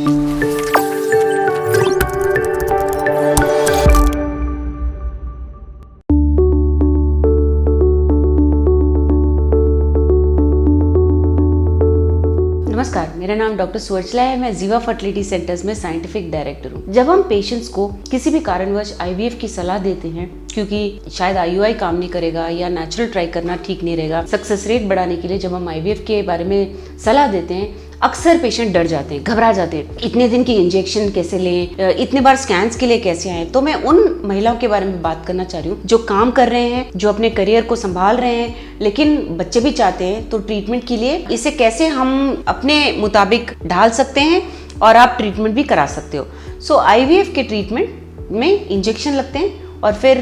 नमस्कार, मेरा नाम डॉक्टर सुवर्चला है। मैं जीवा फर्टिलिटी सेंटर्स में साइंटिफिक डायरेक्टर हूँ। जब हम पेशेंट्स को किसी भी कारणवश आईवीएफ की सलाह देते हैं, क्योंकि शायद आईयूआई काम नहीं करेगा या नेचुरल ट्राई करना ठीक नहीं रहेगा, सक्सेस रेट बढ़ाने के लिए जब हम आईवीएफ के बारे में सलाह देते हैं, अक्सर पेशेंट डर जाते हैं, घबरा जाते हैं। इतने दिन की इंजेक्शन कैसे लें, इतने बार स्कैन्स के लिए कैसे आए। तो मैं उन महिलाओं के बारे में बात करना चाह रही हूँ जो काम कर रहे हैं, जो अपने करियर को संभाल रहे हैं, लेकिन बच्चे भी चाहते हैं। तो ट्रीटमेंट के लिए इसे कैसे हम अपने मुताबिक ढाल सकते हैं और आप ट्रीटमेंट भी करा सकते हो। सो आईवीएफ के ट्रीटमेंट में इंजेक्शन लगते हैं और फिर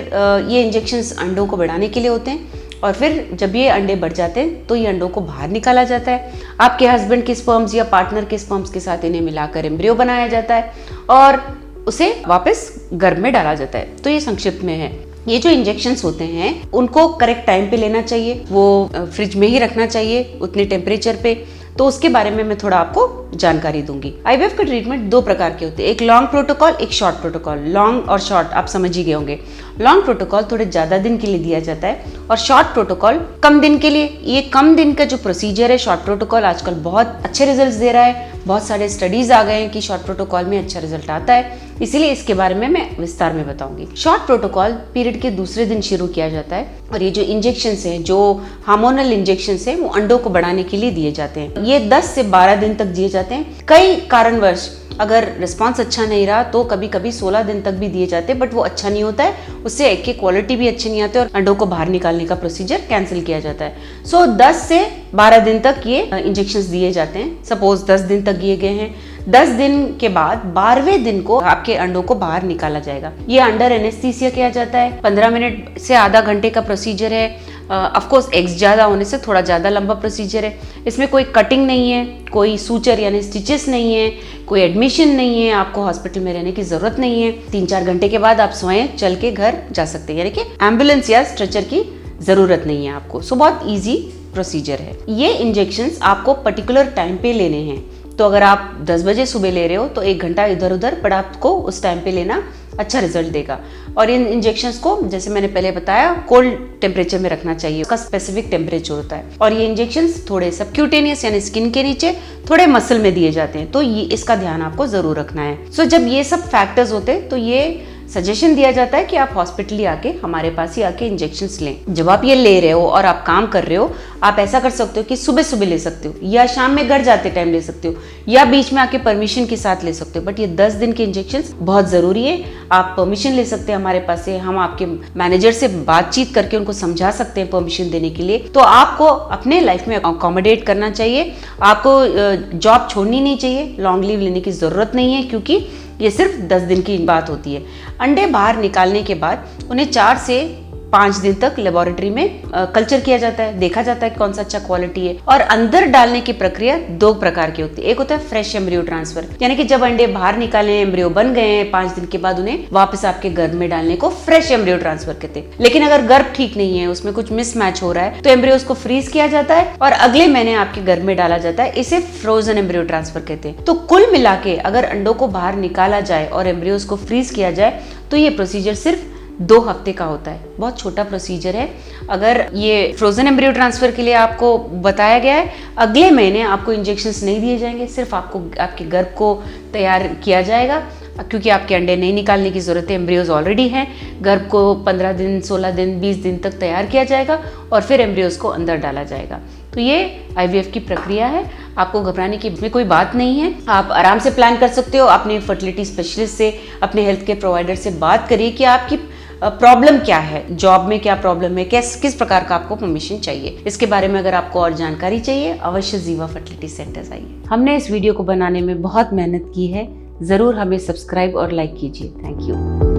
ये इंजेक्शंस अंडों को बढ़ाने के लिए होते हैं, और फिर जब ये अंडे बढ़ जाते हैं तो ये अंडों को बाहर निकाला जाता है। आपके हस्बैंड के स्पर्म्स या पार्टनर के स्पर्म्स के साथ इन्हें मिलाकर एम्ब्रियो बनाया जाता है और उसे वापस गर्भ में डाला जाता है। तो ये संक्षिप्त में है। ये जो इंजेक्शंस होते हैं उनको करेक्ट टाइम पे लेना चाहिए, वो फ्रिज में ही रखना चाहिए उतने टेम्परेचर पे। तो उसके बारे में मैं थोड़ा आपको जानकारी दूंगी। आईवीएफ का ट्रीटमेंट दो प्रकार के होते हैं, एक लॉन्ग प्रोटोकॉल, एक शॉर्ट प्रोटोकॉल। लॉन्ग और शॉर्ट आप समझ ही गए होंगे। लॉन्ग प्रोटोकॉल थोड़े ज्यादा दिन के लिए दिया जाता है और शॉर्ट प्रोटोकॉल कम दिन के लिए। ये कम दिन का जो प्रोसीजर है शॉर्ट प्रोटोकॉल, आजकल बहुत अच्छे रिजल्ट्स दे रहा है। बहुत सारे स्टडीज आ गए हैं कि शॉर्ट प्रोटोकॉल में अच्छा रिजल्ट आता है, इसीलिए इसके बारे में मैं विस्तार में बताऊंगी। शॉर्ट प्रोटोकॉल पीरियड के दूसरे दिन शुरू किया जाता है और ये जो इंजेक्शंस हैं, जो हार्मोनल इंजेक्शंस हैं, वो अंडों को बढ़ाने के लिए दिए जाते हैं। ये 10 से 12 दिन तक दिए जाते हैं। कई कारणवश अगर रिस्पांस अच्छा नहीं रहा तो कभी कभी 16 दिन तक भी दिए जाते हैं, बट वो अच्छा नहीं होता है। उससे एग की क्वालिटी भी अच्छी नहीं आती और अंडों को बाहर निकालने का प्रोसीजर कैंसिल किया जाता है। सो 10 से 12 दिन तक ये इंजेक्शंस दिए जाते हैं। सपोज 10 दिन तक दिए गए हैं, 10 दिन के बाद 12वें दिन को आपके अंडों को बाहर निकाला जाएगा। ये अंडर एनेस्थीसिया किया जाता है। 15 मिनट से आधा घंटे का प्रोसीजर है। ऑफ कोर्स एग्स ज़्यादा होने से थोड़ा ज़्यादा लंबा प्रोसीजर है। इसमें कोई कटिंग नहीं है, कोई सूचर यानी स्टिचेस नहीं है, कोई एडमिशन नहीं है, आपको हॉस्पिटल में रहने की ज़रूरत नहीं है। 3-4 घंटे के बाद आप स्वयं चल के घर जा सकते हैं, यानी कि एम्बुलेंस या स्ट्रेचर की ज़रूरत नहीं है आपको। सो बहुत ईजी प्रोसीजर है। ये इंजेक्शंस आपको पर्टिकुलर टाइम पे लेने हैं। तो अगर आप 10 बजे सुबह ले रहे हो तो 1 घंटा इधर उधर, पर आपको उस टाइम पे लेना अच्छा रिजल्ट देगा। और इन इंजेक्शंस को, जैसे मैंने पहले बताया, कोल्ड टेम्परेचर में रखना चाहिए। उसका स्पेसिफिक टेम्परेचर होता है। और ये इंजेक्शंस थोड़े सबक्यूटेनियस यानी स्किन के नीचे, थोड़े मसल में दिए जाते हैं। तो ये इसका ध्यान आपको जरूर रखना है। सो जब ये सब फैक्टर्स होते हैं तो ये सजेशन दिया जाता है कि आप हॉस्पिटल ही आके, हमारे पास ही आके इंजेक्शंस लें। जब आप ये ले रहे हो और आप काम कर रहे हो, आप ऐसा कर सकते हो कि सुबह सुबह ले सकते हो या शाम में घर जाते टाइम ले सकते हो या बीच में आके परमिशन के साथ ले सकते हो। बट ये 10 दिन के इंजेक्शंस बहुत ज़रूरी है। आप परमिशन ले सकते हैं हमारे पास से। हम आपके मैनेजर से बातचीत करके उनको समझा सकते हैं परमिशन देने के लिए। तो आपको अपने लाइफ में अकोमोडेट करना चाहिए। आपको जॉब छोड़नी नहीं चाहिए, लॉन्ग लीव लेने की ज़रूरत नहीं है, क्योंकि ये सिर्फ 10 दिन की बात होती है। अंडे बाहर निकालने के बाद उन्हें 4 से 5 दिन तक लेबोरेटरी में कल्चर किया जाता है, देखा जाता है कौन सा अच्छा क्वालिटी है। और अंदर डालने की प्रक्रिया 2 प्रकार की होती है। एक होता है फ्रेश एम्ब्रियो ट्रांसफर, यानी कि जब अंडे बाहर निकाले, एम्ब्रियो बन गए हैं, 5 दिन के बाद उन्हें वापस आपके गर्भ में डालने को फ्रेश एम्ब्रियो ट्रांसफर कहते हैं। लेकिन अगर गर्भ ठीक नहीं है, उसमें कुछ मिसमैच हो रहा है, तो एम्ब्रियोस को फ्रीज किया जाता है और अगले महीने आपके गर्भ में डाला जाता है। इसे फ्रोजन एम्ब्रियो ट्रांसफर कहते हैं। तो कुल मिला के अगर अंडों को बाहर निकाला जाए और एम्ब्रियोस को फ्रीज किया जाए तो ये प्रोसीजर सिर्फ 2 हफ्ते का होता है। बहुत छोटा प्रोसीजर है। अगर ये फ्रोजन एम्ब्रियो ट्रांसफर के लिए आपको बताया गया है, अगले महीने आपको इंजेक्शंस नहीं दिए जाएंगे, सिर्फ आपको आपके गर्भ को तैयार किया जाएगा, क्योंकि आपके अंडे नहीं निकालने की जरूरत है, एम्ब्रियोज ऑलरेडी हैं। गर्भ को 15 दिन, 16 दिन, 20 दिन तक तैयार किया जाएगा और फिर एम्ब्रियोज को अंदर डाला जाएगा। तो ये आईवीएफ की प्रक्रिया है। आपको घबराने की इसमें कोई बात नहीं है। आप आराम से प्लान कर सकते हो। अपने फर्टिलिटी स्पेशलिस्ट से, अपने हेल्थ केयर प्रोवाइडर से बात करिए कि आपकी प्रॉब्लम क्या है, जॉब में क्या प्रॉब्लम है, किस प्रकार का आपको परमिशन चाहिए। इसके बारे में अगर आपको और जानकारी चाहिए, अवश्य जीवा फर्टिलिटी सेंटर्स आइए। हमने इस वीडियो को बनाने में बहुत मेहनत की है। ज़रूर हमें सब्सक्राइब और लाइक कीजिए। Thank you.